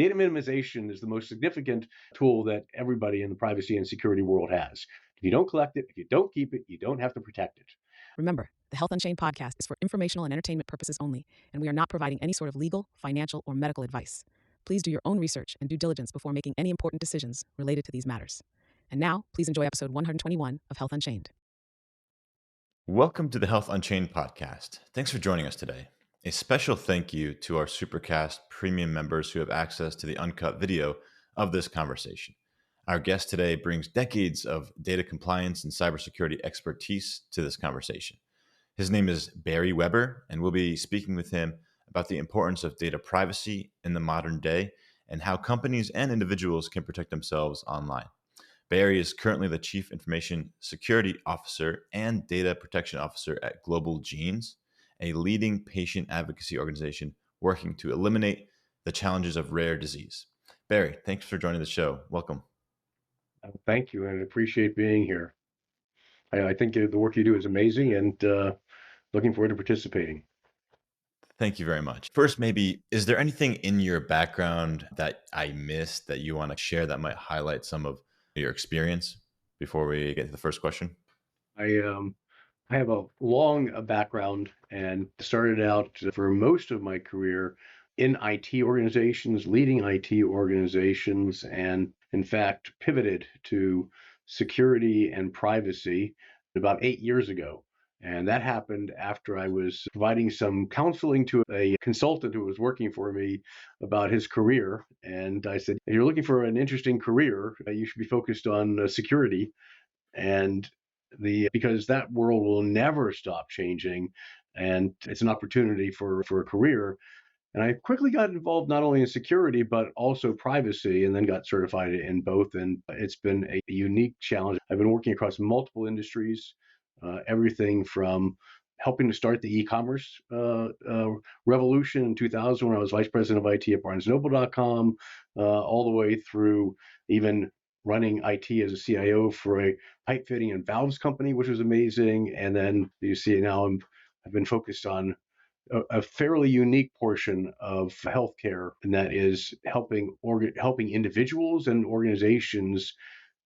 Data minimization is the most significant tool that everybody in the privacy and security world has. If you don't collect it, if you don't keep it, you don't have to protect it. Remember, the Health Unchained podcast is for informational and entertainment purposes only, and we are not providing any sort of legal, financial, or medical advice. Please do your own research and due diligence before making any important decisions related to these matters. And now, please enjoy episode 121 of Health Unchained. Welcome to the Health Unchained podcast. Thanks for joining us today. A special thank you to our Supercast premium members who have access to the uncut video of this conversation. Our guest today brings decades of data compliance and cybersecurity expertise to this conversation. His name is Barry Weber, and we'll be speaking with him about the importance of data privacy in the modern day and how companies and individuals can protect themselves online. Barry is currently the Chief Information Security Officer and Data Protection Officer at Global Genes, a leading patient advocacy organization working to eliminate the challenges of rare disease. Barry, thanks for joining the show. Welcome. Thank you, and I appreciate being here. I think the work you do is amazing, and looking forward to participating. Thank you very much. First, maybe, is there anything in your background that I missed that you want to share that might highlight some of your experience before we get to the first question? I have a long background and started out for most of my career in IT organizations, leading IT organizations, and in fact pivoted to security and privacy about 8 years ago. And that happened after I was providing some counseling to a consultant who was working for me about his career. And I said, if you're looking for an interesting career, you should be focused on security. And because that world will never stop changing, and it's an opportunity for a career. And I quickly got involved not only in security but also privacy, and then got certified in both. And it's been a unique challenge. I've been working across multiple industries, everything from helping to start the e-commerce revolution in 2000 when I was vice president of IT at BarnesNoble.com, all the way through even running IT as a CIO for a pipe fitting and valves company, which was amazing. And then you see now I've been focused on a fairly unique portion of healthcare, and that is helping individuals and organizations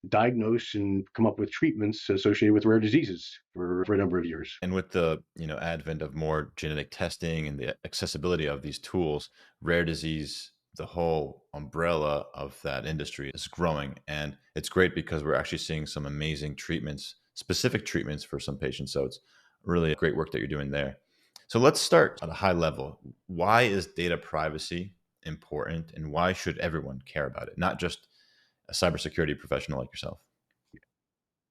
diagnose and come up with treatments associated with rare diseases for a number of years. And with the advent of more genetic testing and the accessibility of these tools, rare disease, the whole umbrella of that industry is growing. And it's great because we're actually seeing some amazing treatments, specific treatments for some patients. So it's really great work that you're doing there. So let's start at a high level. Why is data privacy important, and why should everyone care about it, not just a cybersecurity professional like yourself?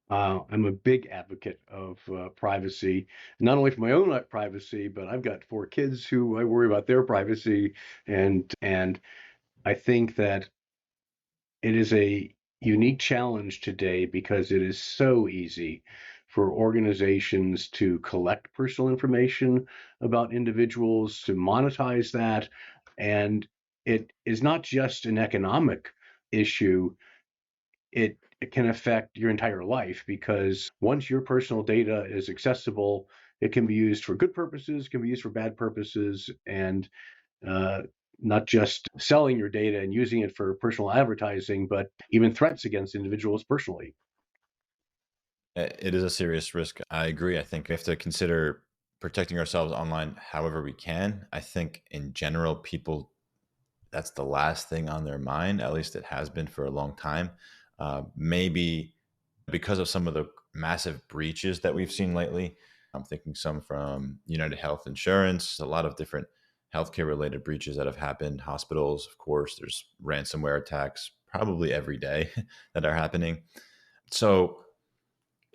I'm a big advocate of privacy, not only for my own privacy, but I've got 4 kids who I worry about their privacy, and I think that it is a unique challenge today because it is so easy for organizations to collect personal information about individuals, to monetize that, and it is not just an economic issue. It can affect your entire life, because once your personal data is accessible, it can be used for good purposes, can be used for bad purposes, and uh, not just selling your data and using it for personal advertising, but even threats against individuals personally. It is a serious risk. I agree. I think we have to consider protecting ourselves online however we can. I think in general, people, that's the last thing on their mind. At least it has been for a long time. Maybe because of some of the massive breaches that we've seen lately. I'm thinking some from United Health Insurance, a lot of different healthcare related breaches that have happened. Hospitals, of course, there's ransomware attacks probably every day that are happening. So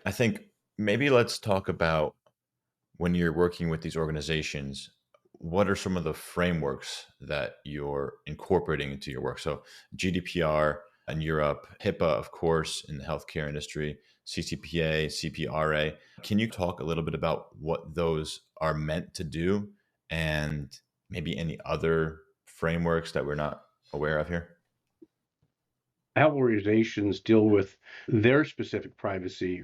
I think maybe let's talk about, when you're working with these organizations, what are some of the frameworks that you're incorporating into your work? So GDPR in Europe, HIPAA, of course, in the healthcare industry, CCPA, CPRA. Can you talk a little bit about what those are meant to do, and maybe any other frameworks that we're not aware of here? How organizations deal with their specific privacy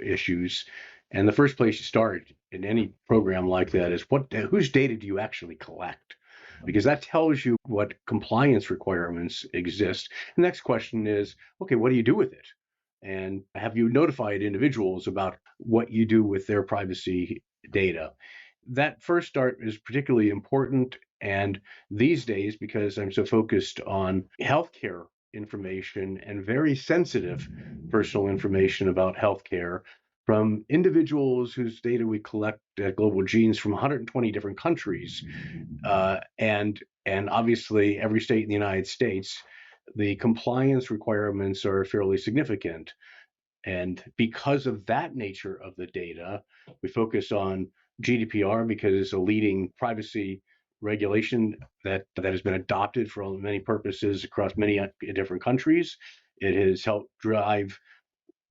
issues. And the first place you start in any program like that is whose data do you actually collect? because that tells you what compliance requirements exist. The next question is, okay, what do you do with it? And have you notified individuals about what you do with their privacy data? That first start is particularly important. And these days, because I'm so focused on healthcare information and very sensitive personal information about healthcare from individuals whose data we collect at Global Genes from 120 different countries, and obviously every state in the United States, the compliance requirements are fairly significant. And because of that nature of the data, we focus on GDPR because it's a leading privacy regulation that has been adopted for many purposes across many different countries. It has helped drive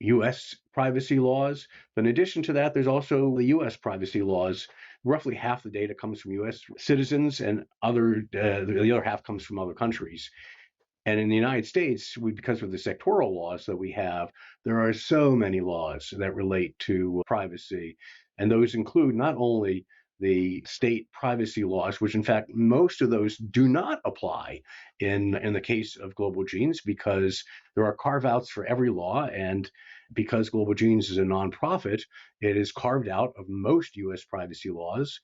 US privacy laws. But in addition to that, there's also the US privacy laws. Roughly half the data comes from US citizens, and the other half comes from other countries. And in the United States, because of the sectoral laws that we have, there are so many laws that relate to privacy. And those include not only the state privacy laws, which in fact, most of those do not apply in the case of Global Genes because there are carve outs for every law. And because Global Genes is a nonprofit, it is carved out of most US privacy laws.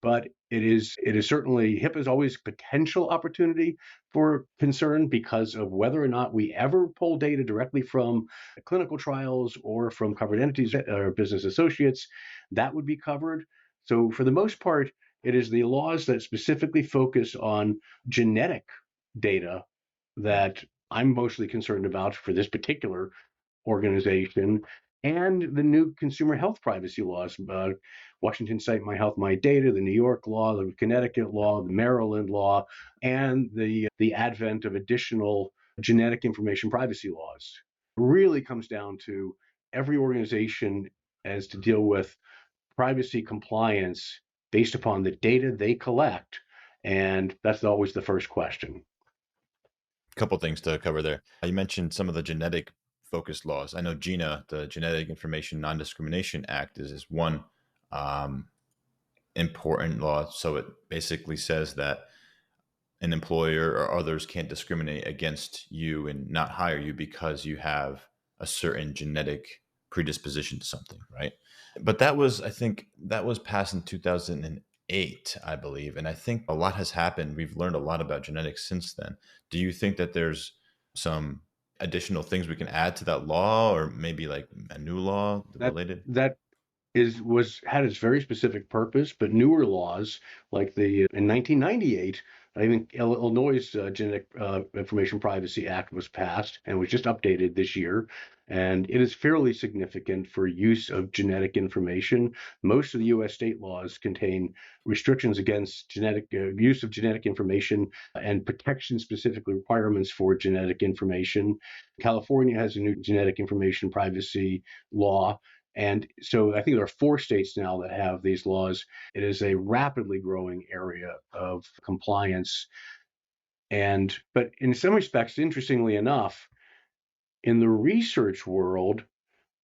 But it is certainly HIPAA is always potential opportunity for concern because of whether or not we ever pull data directly from clinical trials or from covered entities or business associates. That would be covered. So for the most part, it is the laws that specifically focus on genetic data that I'm mostly concerned about for this particular organization, and the new consumer health privacy laws. Washington State My Health My Data, the New York law, the Connecticut law, the Maryland law, and the advent of additional genetic information privacy laws. It really comes down to every organization as to deal with privacy compliance based upon the data they collect. And that's always the first question. Couple things to cover there. You mentioned some of the genetic focused laws. I know GINA, the Genetic Information Non-Discrimination Act, is one um, important law. So it basically says that an employer or others can't discriminate against you and not hire you because you have a certain genetic predisposition to something, right? But that was, I think, that was passed in 2008, I believe. And I think a lot has happened. We've learned a lot about genetics since then. Do you think that there's some additional things we can add to that law, or maybe like a new law That related? that is was had its very specific purpose, but newer laws like the in 1998, I think Illinois' Genetic Information Privacy Act was passed and was just updated this year, and it is fairly significant for use of genetic information. Most of the U.S. state laws contain restrictions against genetic use of genetic information and protection specific requirements for genetic information. California has a new genetic information privacy law, and so I think there are four states now that have these laws. It is a rapidly growing area of compliance. But in some respects, interestingly enough, in the research world,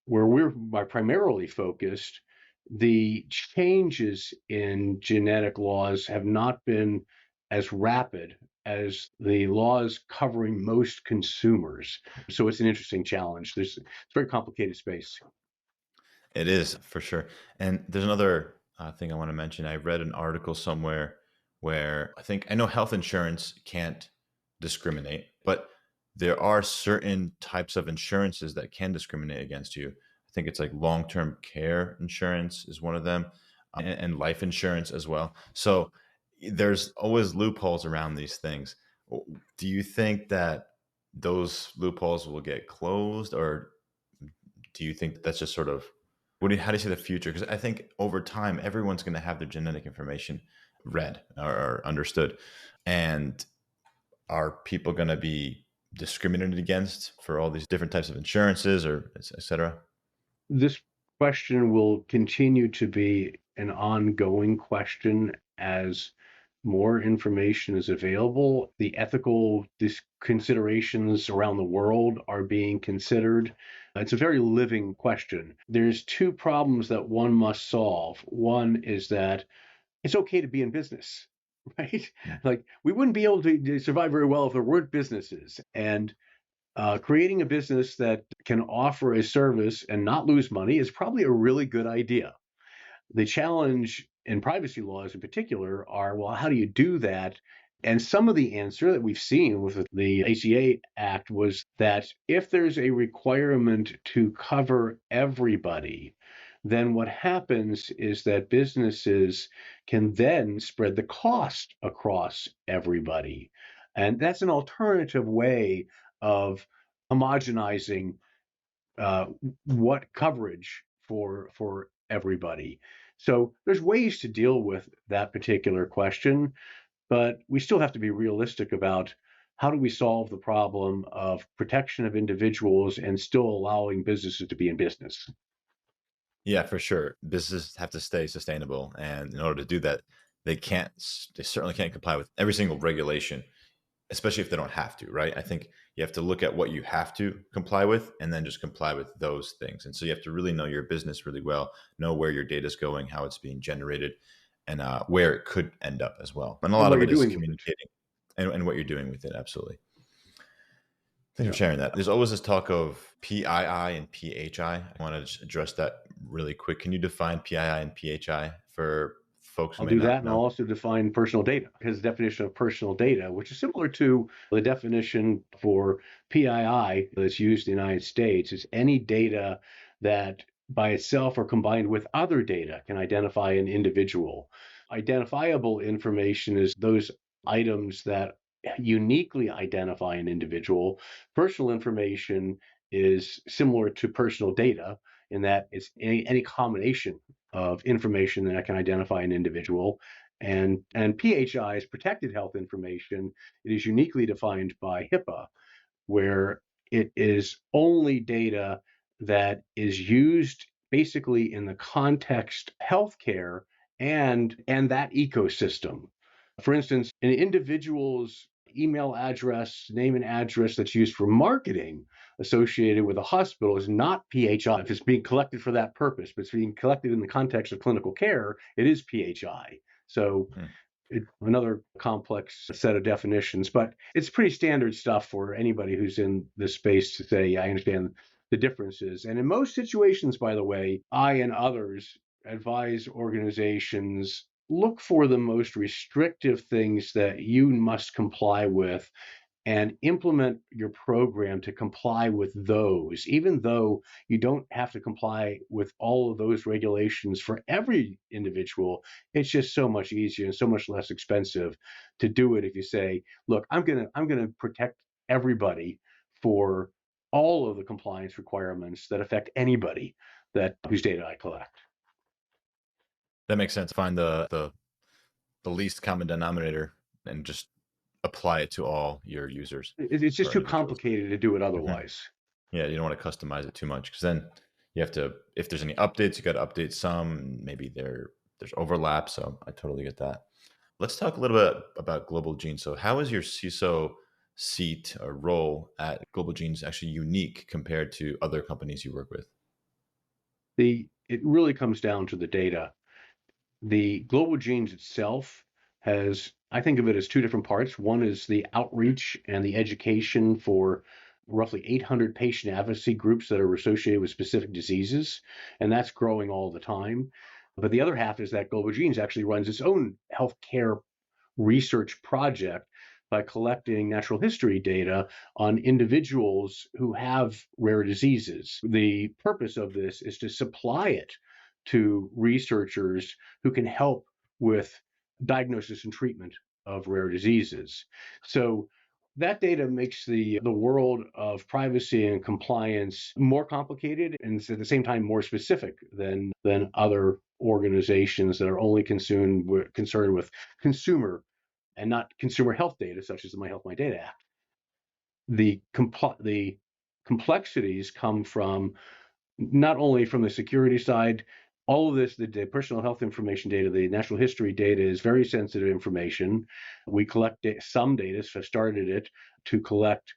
where we're primarily focused, the changes in genetic laws have not been as rapid as the laws covering most consumers. So it's an interesting challenge. It's a very complicated space. It is for sure. And there's another thing I want to mention. I read an article somewhere where I know health insurance can't discriminate, but there are certain types of insurances that can discriminate against you. I think it's like long term care insurance is one of them, and life insurance as well. So there's always loopholes around these things. Do you think that those loopholes will get closed, or do you think that's just sort of how do you see the future? Because I think over time, everyone's going to have their genetic information read or understood. And are people going to be discriminated against for all these different types of insurances or et cetera? This question will continue to be an ongoing question as more information is available. The ethical considerations around the world are being considered. It's a very living question. There's two problems that one must solve. One is that it's okay to be in business right? Mm. Like we wouldn't be able to survive very well if there weren't businesses. And creating a business that can offer a service and not lose money is probably a really good idea. The challenge in privacy laws in particular are, well, how do you do that? And some of the answer that we've seen with the ACA Act was that if there's a requirement to cover everybody, then what happens is that businesses can then spread the cost across everybody. And that's an alternative way of homogenizing uh, what coverage for everybody. So there's ways to deal with that particular question, but we still have to be realistic about how do we solve the problem of protection of individuals and still allowing businesses to be in business. Yeah, for sure. Businesses have to stay sustainable, and in order to do that, they certainly can't comply with every single regulation, especially if they don't have to, right? I think you have to look at what you have to comply with and then just comply with those things. And so you have to really know your business really well, know where your data is going, how it's being generated, and where it could end up as well. And a And lot what of you're it is doing with it. communicating and what you're doing with it. Absolutely. Thanks for Yeah, sharing that. There's always this talk of PII and PHI. I want to just address that really quick. Can you define PII and PHI for folks who I'll may do that, not and I'll know? also define personal data, because the definition of personal data, which is similar to the definition for PII that's used in the United States, is any data that by itself or combined with other data can identify an individual. Identifiable information is those items that uniquely identify an individual. Personal information is similar to personal data in that it's any combination of information that can identify an individual. And PHI is protected health information. It is uniquely defined by HIPAA, where it is only data that is used basically in the context of healthcare and that ecosystem. For instance, an individual's email address, name and address that's used for marketing associated with a hospital is not PHI. If it's being collected for that purpose, but it's being collected in the context of clinical care, it is PHI. So Hmm. another complex set of definitions, but it's pretty standard stuff for anybody who's in this space to say, yeah, I understand the differences. And in most situations, by the way, I and others advise organizations look for the most restrictive things that you must comply with and implement your program to comply with those, even though you don't have to comply with all of those regulations for every individual. It's just so much easier and so much less expensive to do it if you say, look, I'm gonna protect everybody for all of the compliance requirements that affect anybody that whose data I collect. That makes sense. Find the least common denominator and just apply it to all your users It's just or too individuals. complicated to do it Mhm. otherwise. Yeah, you don't want to customize it too much because then you have to. If there's any updates, you got to update some. Maybe there's overlap. So I totally get that. Let's talk a little bit about Global Genes. So how is your CISO seat or role at Global Genes actually unique compared to other companies you work with? It really comes down to the data. The Global Genes itself has, I think of it as two different parts. One is the outreach and the education for roughly 800 patient advocacy groups that are associated with specific diseases, and that's growing all the time. But the other half is that Global Genes actually runs its own healthcare research project by collecting natural history data on individuals who have rare diseases. The purpose of this is to supply it to researchers who can help with diagnosis and treatment of rare diseases. So that data makes the world of privacy and compliance more complicated and at the same time more specific than other organizations that are only concerned with consumer and not consumer health data, such as the My Health My Data Act. The complexities come from not only from the security side. All of this, the personal health information data, the natural history data is very sensitive information. We collect some data, so started it to collect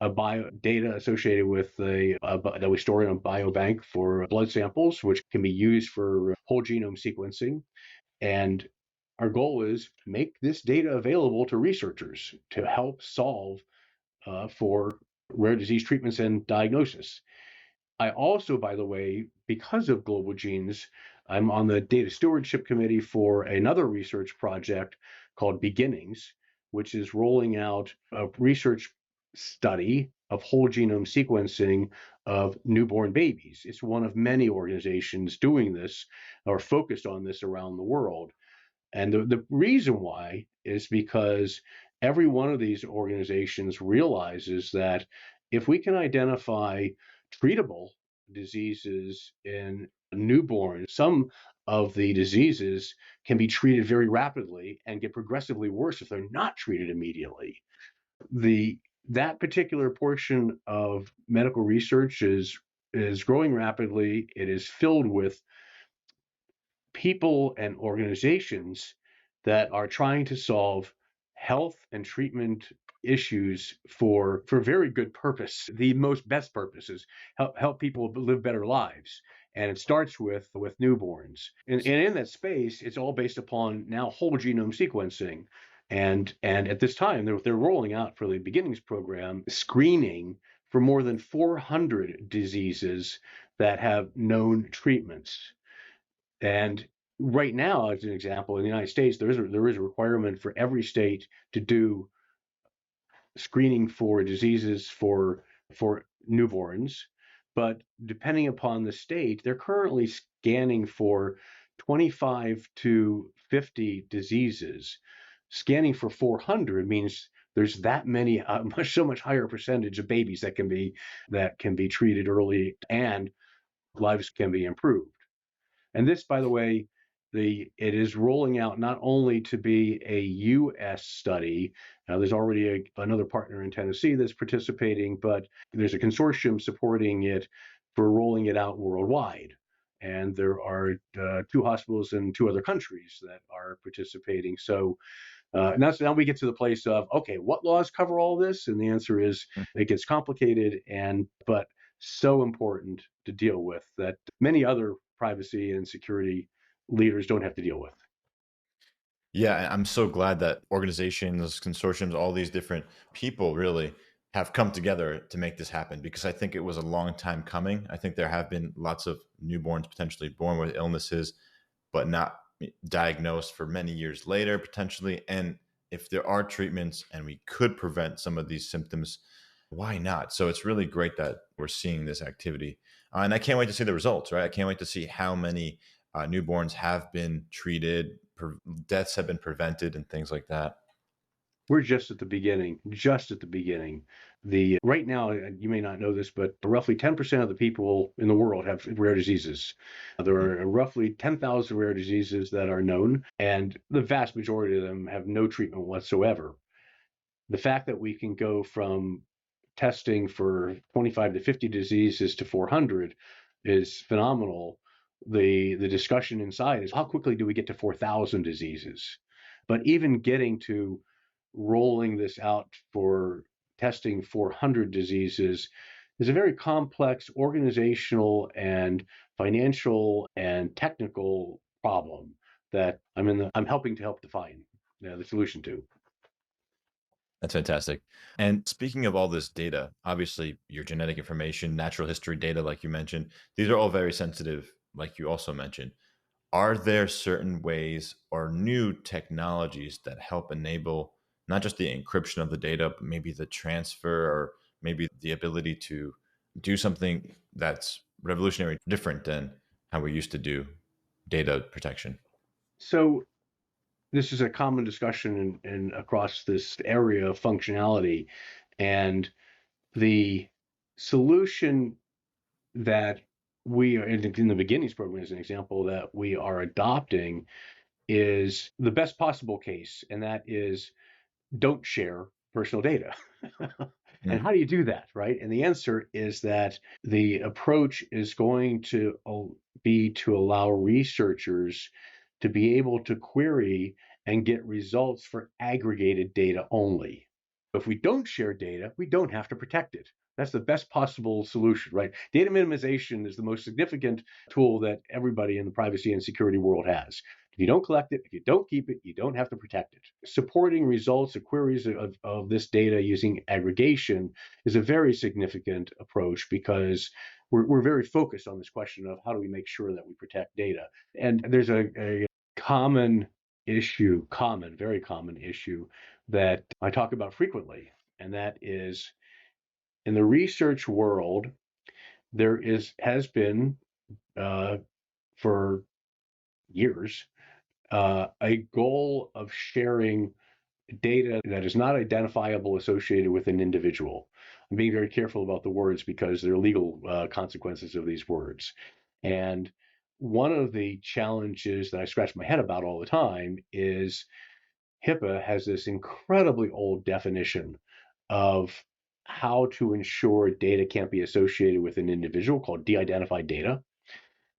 a bio data associated with that we store in a biobank for blood samples, which can be used for whole genome sequencing. And our goal is make this data available to researchers to help solve for rare disease treatments and diagnosis. I also, by the way, because of Global Genes, I'm on the data stewardship committee for another research project called Beginnings, which is rolling out a research study of whole genome sequencing of newborn babies. It's one of many organizations doing this or focused on this around the world. And the reason why is because every one of these organizations realizes that if we can identify treatable diseases in newborns, some of the diseases can be treated very rapidly and get progressively worse if they're not treated immediately. The that particular portion of medical research is growing rapidly. It is filled with people and organizations that are trying to solve health and treatment issues for very good purpose. The most best purposes help people live better lives, and it starts with newborns. And in that space, it's all based upon now whole genome sequencing. And at this time, they're rolling out for the Beginnings program screening for more than 400 diseases that have known treatments. And right now, as an example, in the United States, there is a requirement for every state to do screening for diseases for newborns. But depending upon the state, they're currently scanning for 25 to 50 diseases. Scanning for 400 means there's that many, so much higher percentage of babies that can be treated early and lives can be improved. And this, by the way, it is rolling out not only to be a U.S. study. There's already another partner in Tennessee that's participating, but there's a consortium supporting it for rolling it out worldwide. And there are two hospitals in two other countries that are participating. So now we get to the place of, okay, what laws cover all this? And the answer is it gets complicated, but so important to deal with that many other privacy and security leaders don't have to deal with. Yeah, I'm so glad that organizations, consortiums, all these different people really have come together to make this happen because I think it was a long time coming. I think there have been lots of newborns potentially born with illnesses, but not diagnosed for many years later, potentially. And if there are treatments and we could prevent some of these symptoms, why not? So it's really great that we're seeing this activity. And I can't wait to see the results, right? I can't wait to see how many newborns have been treated, deaths have been prevented, and things like that. We're just at the beginning, just at the beginning. The right now, you may not know this, but roughly 10% of the people in the world have rare diseases. There Mm. are roughly 10,000 rare diseases that are known, and the vast majority of them have no treatment whatsoever. The fact that we can go from testing for 25 to 50 diseases to 400 is phenomenal. The discussion inside is how quickly do we get to 4,000 diseases? But even getting to rolling this out for testing 400 diseases is a very complex organizational and financial and technical problem that I'm helping to help define the solution to. That's fantastic. And speaking of all this data, obviously your genetic information, natural history data, like you mentioned, these are all very sensitive, like you also mentioned. Are there certain ways or new technologies that help enable not just the encryption of the data, but maybe the transfer or maybe the ability to do something that's revolutionary, different than how we used to do data protection? So this is a common discussion in across this area of functionality, and the solution that we are in the beginnings program as an example that we are adopting is the best possible case, and that is don't share personal data. And Mm. how do you do that, right? And the answer is that the approach is going to be to allow researchers to be able to query and get results for aggregated data only. If we don't share data, we don't have to protect it. That's the best possible solution, right? Data minimization is the most significant tool that everybody in the privacy and security world has. If you don't collect it, if you don't keep it, you don't have to protect it. Supporting results or queries of this data using aggregation is a very significant approach because we're very focused on this question of how do we make sure that we protect data. And there's a common issue, very common issue that I talk about frequently, and that is in the research world, has been for years a goal of sharing data that is not identifiable associated with an individual. I'm being very careful about the words because there are legal consequences of these words. And one of the challenges that I scratch my head about all the time is HIPAA has this incredibly old definition of how to ensure data can't be associated with an individual called de-identified data.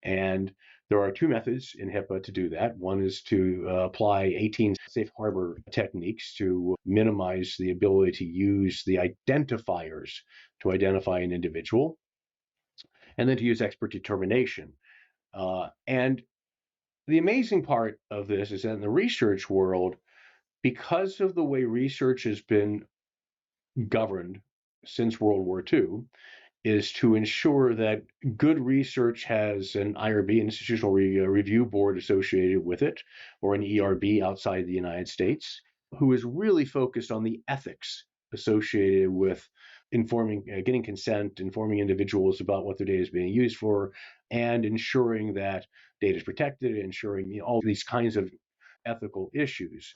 And there are two methods in HIPAA to do that. One is to apply 18 safe harbor techniques to minimize the ability to use the identifiers to identify an individual, and then to use expert determination. And the amazing part of this is that in the research world, because of the way research has been governed since World War II, is to ensure that good research has an IRB, an institutional review board associated with it, or an ERB outside the United States, who is really focused on the ethics associated with informing, getting consent, informing individuals about what their data is being used for, and ensuring that data is protected, ensuring all these kinds of ethical issues.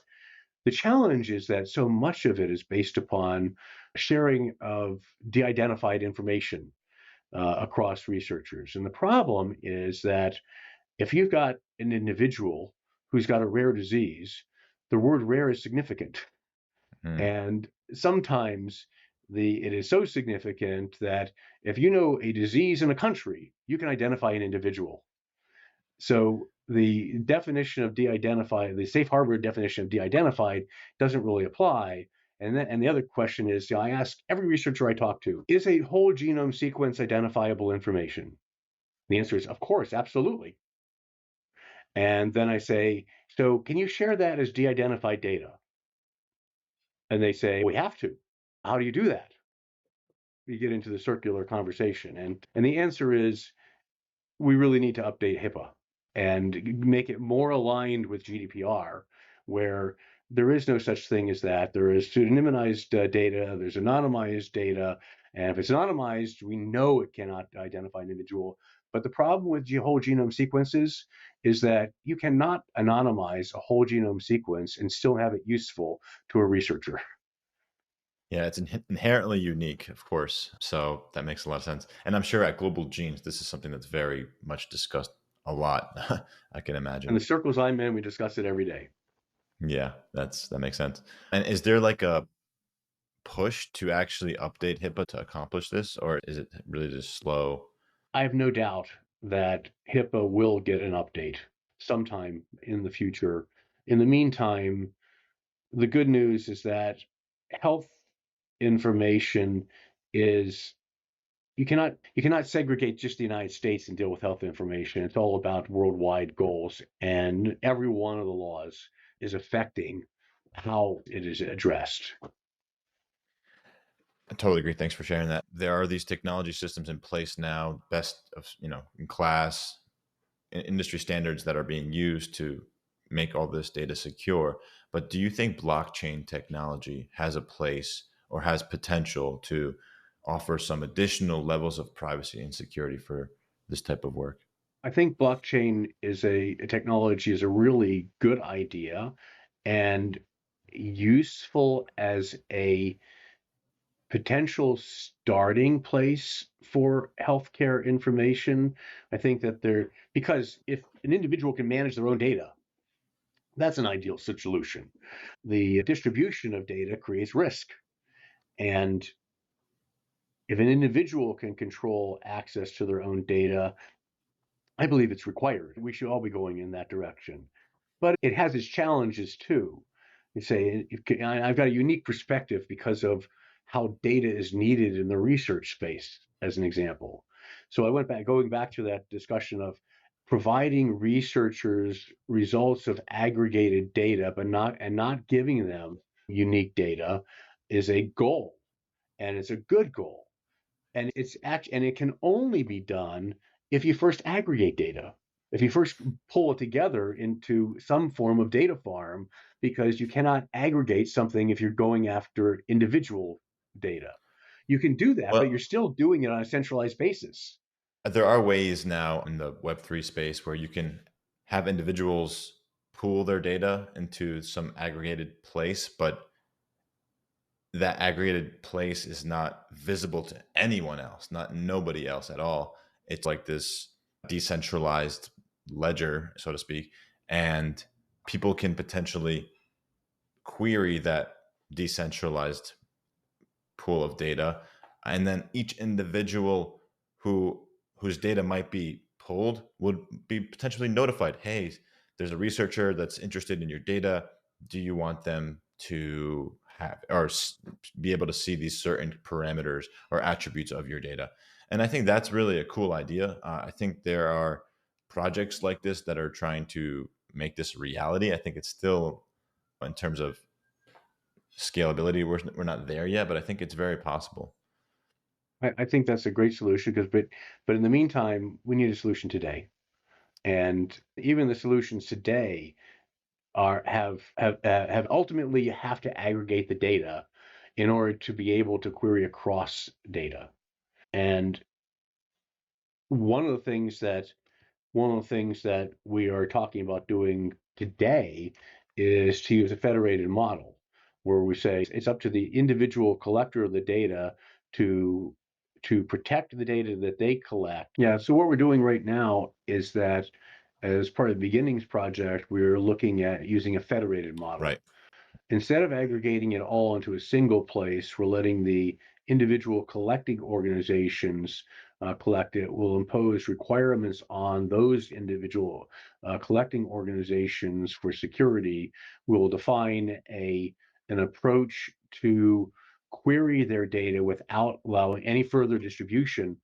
The challenge is that so much of it is based upon sharing of de-identified information across researchers. And the problem is that if you've got an individual who's got a rare disease, the word rare is significant. Mm. And sometimes it is so significant that if you know a disease in a country, you can identify an individual. So the definition of de-identified, the safe harbor definition of de-identified doesn't really apply. And the other question is, I ask every researcher I talk to, is a whole genome sequence identifiable information? The answer is, of course, absolutely. And then I say, so can you share that as de-identified data? And they say, we have to. How do you do that? You get into the circular conversation. And the answer is, we really need to update HIPAA and make it more aligned with GDPR, where there is no such thing as that. There is pseudonymized data, there's anonymized data, and if it's anonymized, we know it cannot identify an individual. But the problem with whole genome sequences is that you cannot anonymize a whole genome sequence and still have it useful to a researcher. Yeah, it's inherently unique, of course. So that makes a lot of sense. And I'm sure at Global Genes, this is something that's very much discussed a lot. I can And imagine. the circles I'm in, we discuss it every day. Yeah, that makes sense. And is there like a push to actually update HIPAA to accomplish this, or is it really just slow? I have no doubt that HIPAA will get an update sometime in the future. In the meantime, the good news is that health information is you cannot segregate just the United States and deal with health information. It's all about worldwide goals, and every one of the laws is affecting how it is addressed. I totally agree. Thanks for sharing that. There are these technology systems in place now, best of in class, industry standards that are being used to make all this data secure. But do you think blockchain technology has a place or has potential to offer some additional levels of privacy and security for this type of work? I think blockchain is a technology is a really good idea and useful as a potential starting place for healthcare information. I think that because if an individual can manage their own data, that's an ideal solution. The distribution of data creates risk. And if an individual can control access to their own data, I believe it's required. We should all be going in that direction. But it has its challenges too. You say, I've got a unique perspective because of how data is needed in the research space, as an example. So going back to that discussion of providing researchers results of aggregated data, but not giving them unique data is a goal, and it's a good goal. And it can only be done if you first aggregate data. If you first pull it together into some form of data farm, because you cannot aggregate something if you're going after individual data. You can do that, but you're Well, still doing it on a centralized basis. there are ways now in the Web3 space where you can have individuals pool their data into some aggregated place, but that aggregated place is not visible to anyone else, not nobody else at all. It's like this decentralized ledger, so to speak, and people can potentially query that decentralized pool of data, and then each individual whose data might be pulled would be potentially notified, hey, there's a researcher that's interested in your data, do you want them to have or be able to see these certain parameters or attributes of your data? And I think that's really a cool idea. I think there are projects like this that are trying to make this reality. I think it's still, in terms of scalability, we're not there yet, but I think it's very possible. I think that's a great solution because, but in the meantime, we need a solution today. And even the solutions today have ultimately have to aggregate the data in order to be able to query across data. And one of the things that one of the things that we are talking about doing today is to use a federated model where we say it's up to the individual collector of the data to protect the data that they collect. Yeah, so what we're doing right now is that as part of the beginnings project, we're looking at using a federated model. Right. Instead of aggregating it all into a single place, we're letting the individual collecting organizations collect it. Will impose requirements on those individual collecting organizations for security. We'll define an approach to query their data without allowing any further distribution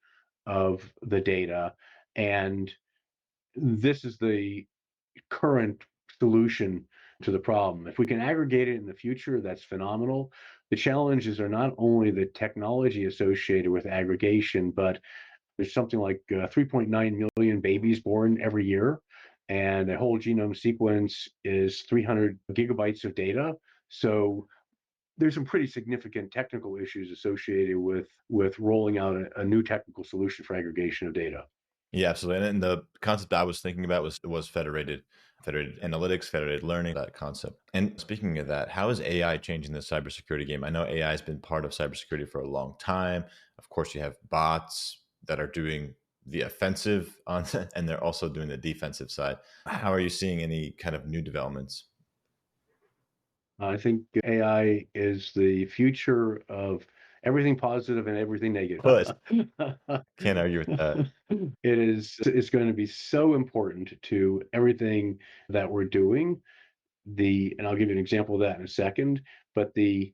of the data. And this is the current solution to the problem. If we can aggregate it in the future, that's phenomenal. The challenges are not only the technology associated with aggregation, but there's something like 3.9 million babies born every year, and the whole genome sequence is 300 gigabytes of data. So there's some pretty significant technical issues associated with rolling out a new technical solution for aggregation of data. Yeah, absolutely. And the concept I was thinking about was federated analytics, federated learning, that concept. And speaking of that, how is AI changing the cybersecurity game? I know AI has been part of cybersecurity for a long time. Of course, you have bots that are doing the offensive on, and they're also doing the defensive side. How are you seeing any kind of new developments? I think AI is the future of everything positive and everything negative. Well, can't argue with that. It's going to be so important to everything that we're doing. And I'll give you an example of that in a second, but the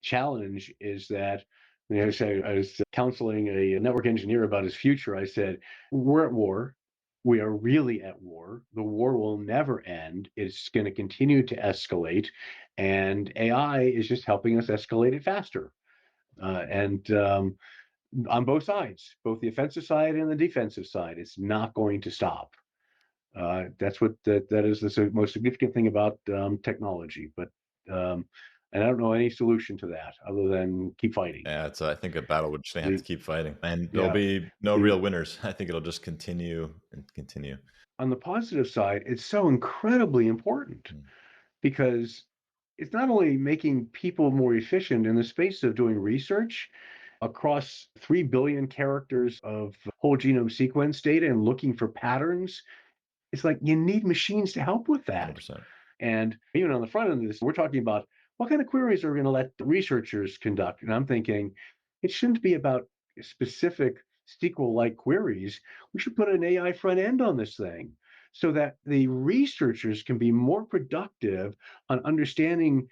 challenge is that, I was counseling a network engineer about his future. I said, we're at war. We are really at war. The war will never end. It's going to continue to escalate. And AI is just helping us escalate it faster. And On both sides, both the offensive side and the defensive side, it's not going to stop. That is the most significant thing about technology. But and I don't know any solution to that other than keep fighting. Yeah, it's I think a battle which they have to The keep fighting, and there'll Yeah, be no the real winners. I think it'll just continue and continue. on the positive side, it's so incredibly important Mm. because it's not only making people more efficient in the space of doing research across 3 billion characters of whole genome sequence data and looking for patterns. It's like you need machines to help with that. 100%. And even on the front end of this, we're talking about what kind of queries are we going to let the researchers conduct? And I'm thinking it shouldn't be about specific SQL-like queries. We should put an AI front end on this thing so that the researchers can be more productive on understanding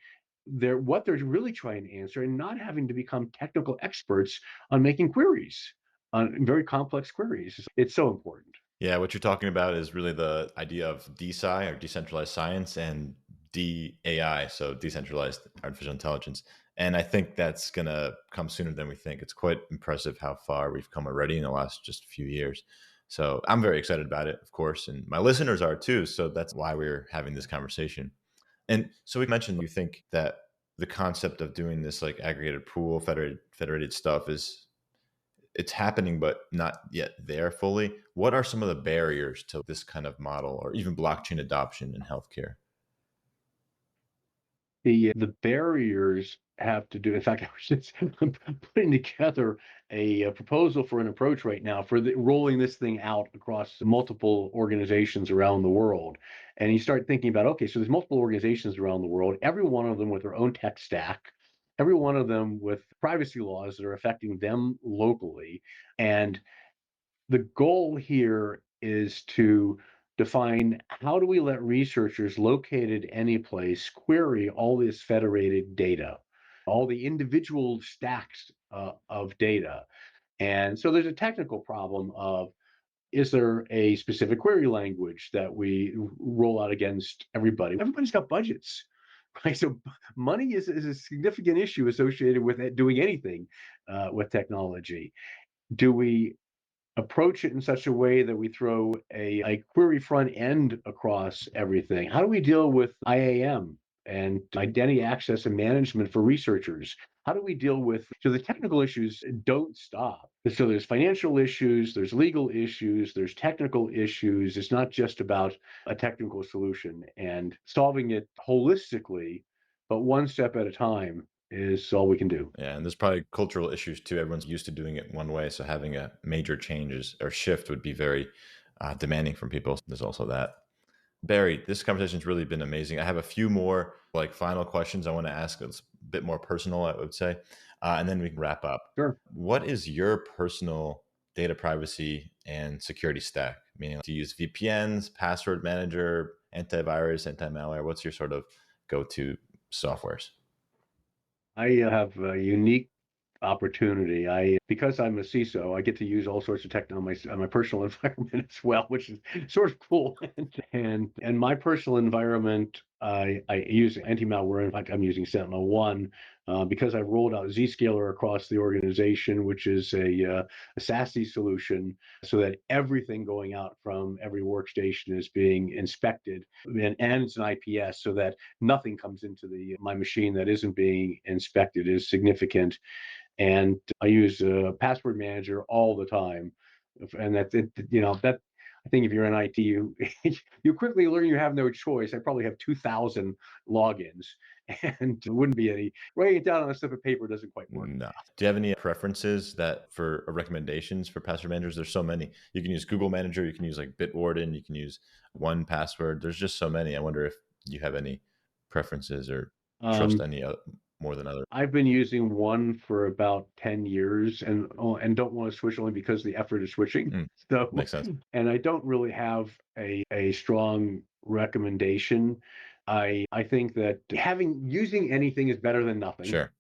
what they're really trying to answer and not having to become technical experts on making queries, on very complex queries. It's so important. Yeah, what you're talking about is really the idea of DeSci or decentralized science and DAI, so decentralized artificial intelligence. And I think that's going to come sooner than we think. It's quite impressive how far we've come already in the last just few years. So I'm very excited about it, of course, and my listeners are too. So that's why we're having this conversation. And so we mentioned you think that the concept of doing this like aggregated pool, federated stuff is it's happening, but not yet there fully. What are some of the barriers to this kind of model or even blockchain adoption in healthcare? The barriers have to do. In fact, I was just putting together a proposal for an approach right now for rolling this thing out across multiple organizations around the world. And you start thinking about, okay, so there's multiple organizations around the world, every one of them with their own tech stack, every one of them with privacy laws that are affecting them locally. And the goal here is to define how do we let researchers located any place query all this federated data, all the individual stacks of data. And so there's a technical problem of, is there a specific query language that we roll out against everybody? Everybody's got budgets, right? So money is a significant issue associated with doing anything with technology. Do we approach it in such a way that we throw a query front end across everything? How do we deal with IAM and identity access and management for researchers? How do we deal with, so the technical issues don't stop. So there's financial issues, there's legal issues, there's technical issues. It's not just about a technical solution, and solving it holistically, but one step at a time is all we can do. Yeah, and there's probably cultural issues too. Everyone's used to doing it one way, so having a major changes or shift would be very demanding from people. There's also that. Barry, this conversation's really been amazing. I have a few more like final questions I want to ask. It's a bit more personal, I would say, and then we can wrap up. Sure. What is your personal data privacy and security stack? Meaning, do you use VPNs, password manager, antivirus, anti-malware? What's your sort of go-to softwares? I have a unique opportunity. Because I'm a CISO, I get to use all sorts of tech on my personal environment as well, which is sort of cool. And my personal environment, I use anti-malware. In fact, I'm using Sentinel-1 because I've rolled out Zscaler across the organization, which is a SASE solution, so that everything going out from every workstation is being inspected, and it's an IPS, so that nothing comes into my machine that isn't being inspected is significant. And I use a password manager all the time. And that's it, that I think if you're in IT, you you quickly learn you have no choice. I probably have 2,000 logins, and it wouldn't be any writing it down on a slip of paper doesn't quite work. No. Do you have any preferences that for recommendations for password managers? There's so many. You can use Google Manager, you can use like Bitwarden, you can use One Password. There's just so many. I wonder if you have any preferences or trust Um, any more than others. I've been using one for about 10 years, and don't want to switch only because the effort is switching. Mm, So, makes sense. and I don't really have a strong recommendation. I think that having using anything is better than nothing. Sure.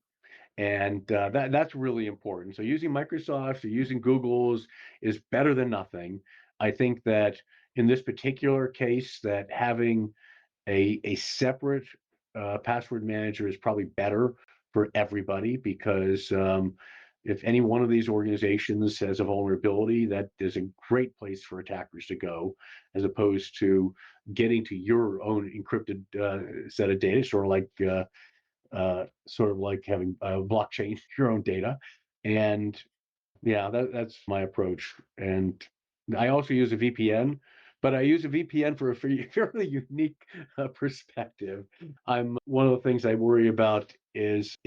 And that's really important. So using Microsoft's or using Google's is better than nothing. I think that in this particular case, that having a separate password manager is probably better for everybody, because if any one of these organizations has a vulnerability, that is a great place for attackers to go, as opposed to getting to your own encrypted set of data, sort of like having a blockchain your own data. And yeah, that's my approach. And I also use a VPN, but I use a VPN for a fairly unique perspective. I'm one of the things I worry about is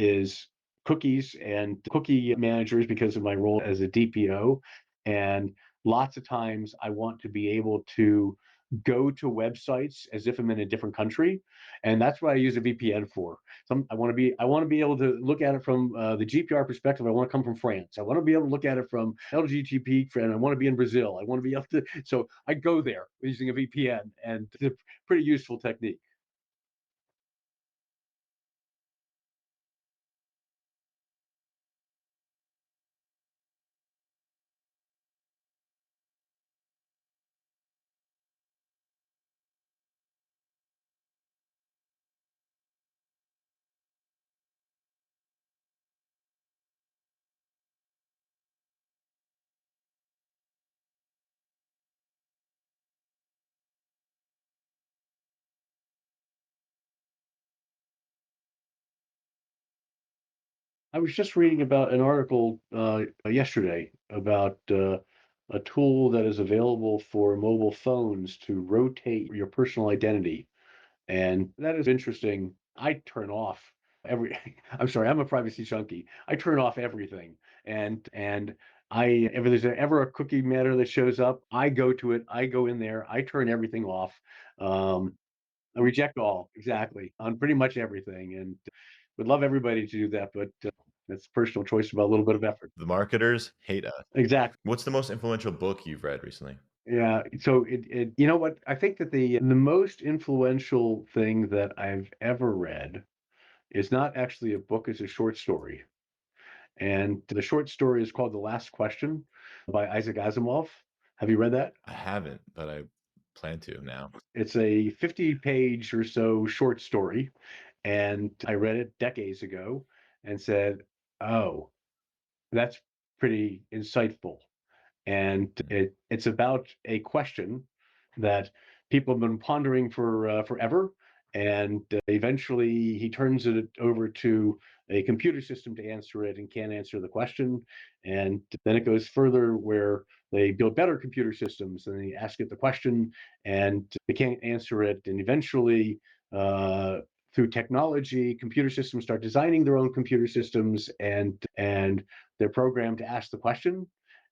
cookies and cookie managers because of my role as a DPO. And lots of times I want to be able to go to websites as if I'm in a different country, and that's what I use a VPN for. I want to be able to look at it from the GDPR perspective. I want to come from France. I want to be able to look at it from LGTB, and I want to be in Brazil. I want to be able to. So I go there using a VPN, and it's a pretty useful technique. I was just reading about an article yesterday about a tool that is available for mobile phones to rotate your personal identity. And that is interesting. I turn off every, I'm sorry, I'm a privacy junkie. I turn off everything. And if there's ever a cookie matter that shows up, I go to it, I go in there, I turn everything off. Um, I reject all, exactly, on pretty much everything. And would love everybody to do that, but that's personal choice about a little bit of effort. The marketers hate us. Exactly. What's the most influential book you've read recently? Yeah. So you know what? I think that the most influential thing that I've ever read is not actually a book, it's a short story. And the short story is called The Last Question by Isaac Asimov. Have you read that? I haven't, but I plan to now. It's a 50-page or so short story. And I read it decades ago and said, oh, that's pretty insightful. And Mm. it's about a question that people have been pondering for forever. And eventually, he turns it over to a computer system to answer it, and can't answer the question. And then it goes further where they build better computer systems, and they ask it the question, and they can't answer it. And eventually, uh, through technology, computer systems start designing their own computer systems, and they're programmed to ask the question,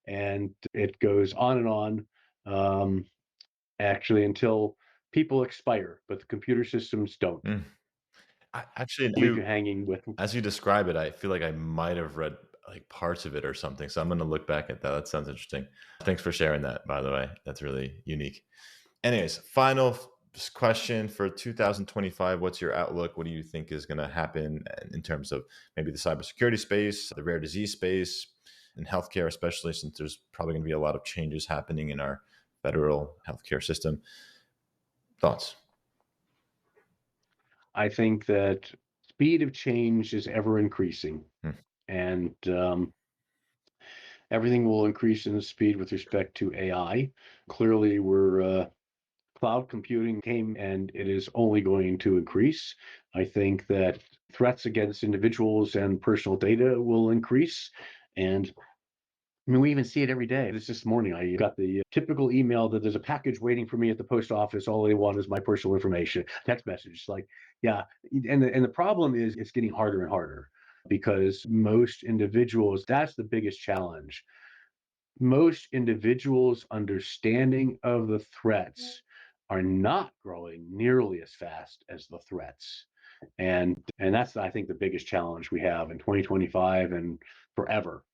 and it goes on and on, um, actually, until people expire, but the computer systems don't. Mm. Actually, Leave you hanging with. as you describe it, I feel like I might have read like parts of it or something. So I'm going to look back at that. That sounds interesting. Thanks for sharing that, by the way. That's really unique. Anyways, final question for 2025. What's your outlook? What do you think is going to happen in terms of maybe the cybersecurity space, the rare disease space, and healthcare, especially since there's probably going to be a lot of changes happening in our federal healthcare system? Thoughts? I think that speed of change is ever increasing, Hmm. and everything will increase in speed with respect to AI. Clearly, we're cloud computing came, and it is only going to increase. I think that threats against individuals and personal data will increase. And I mean, we even see it every day. This morning, I got the typical email that there's a package waiting for me at the post office. All they want is my personal information. Text message, like, yeah. And the problem is, it's getting harder and harder because most individuals. That's the biggest challenge. Most individuals' understanding of the threats are not growing nearly as fast as the threats. And that's, I think, the biggest challenge we have in 2025 and forever.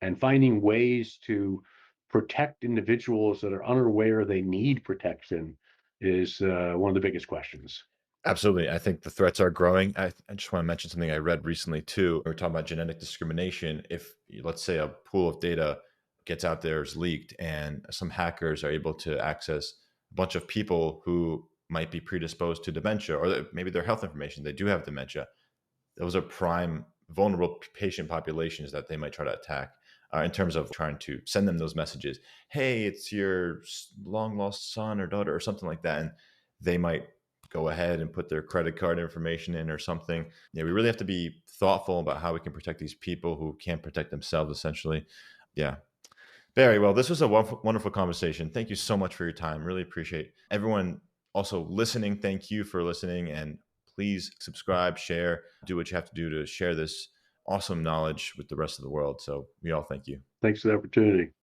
And finding ways to protect individuals that are unaware they need protection is one of the biggest questions. Absolutely. I think the threats are growing. I just want to mention something I read recently too. We are talking about genetic discrimination. If, let's say, a pool of data gets out there, is leaked, and some hackers are able to access a bunch of people who might be predisposed to dementia, or maybe their health information, they do have dementia. Those are prime vulnerable patient populations that they might try to attack, in terms of trying to send them those messages. Hey, it's your long lost son or daughter or something like that. And they might go ahead and put their credit card information in or something. Yeah, we really have to be thoughtful about how we can protect these people who can't protect themselves, essentially. Yeah. Very well. This was a wonderful conversation. Thank you so much for your time. Really appreciate everyone also listening. Thank you for listening. And please subscribe, share, do what you have to do to share this awesome knowledge with the rest of the world. So we all thank you. Thanks for the opportunity.